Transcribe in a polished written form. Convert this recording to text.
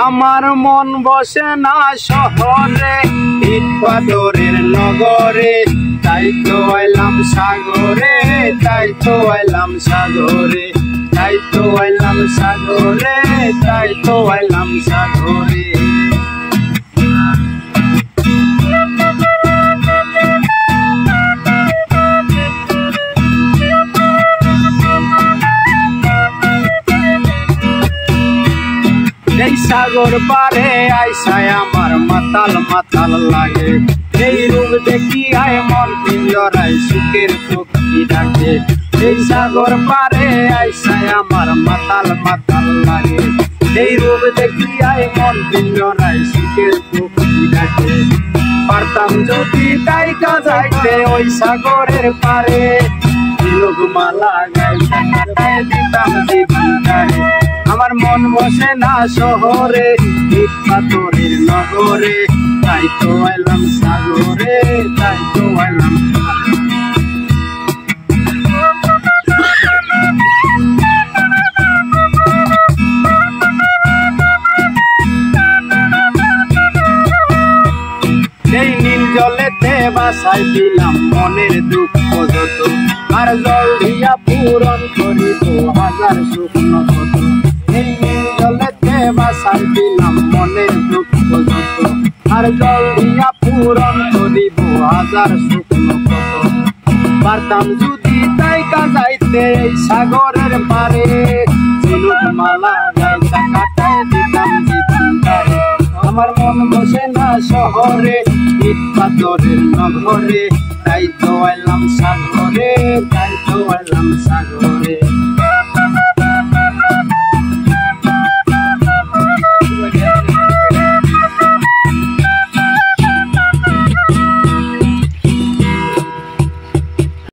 আমার মন বসে না শহরে, ইট পাথরের নগরে, তাই তো এলাম সাগরে, তাই তো এলাম সাগরে, তাই তো এলাম সাগরে, তাই তো এলাম সাগরে। এই সাগর পারে আইসায় আমার মাতাল মাতাল লাগে, এই রূপ দেখি আয় মন পিঞ্জরায় সুখের পক্ষী ডাকে। এই সাগর পারে আইসায় আমার মাতাল মাতাল লাগে, এই রূপ দেখি আয় মন পিঞ্জরায় সুখের পক্ষী ডাকে। পারতাম যদি তাইকা যাইতে ওই সাগরের পারে, তিলক মালা গাইতে কাটায় দিতাম জীবনটারে। আমার মন বসে না শহরে, ইট পাথরের নগরে, তাই তো এলাম সাগরে, তাই তো এলাম। এই নীল জলেতে বাসাই দিলাম মনের দুঃখ যত, আর জল দিয়া পূরণ করিব হাজার শুকনো কত। এই নীল জলেতে বাসাই দিলাম মনের দুঃখ যত, আর জল দিয়া পূরণ করিব হাজার শুকনো কত। পারতাম যদি তাইকা যাইতে এই সাগরের পারে, ঝিনুক মালা গাইতা কাটায় দিতাম জীবনটারে। আমার মন বসে না শহরে, ইট পাথরের নগরে, তাই তো এলাম সাগরে, তাই তো এলাম সাগরে।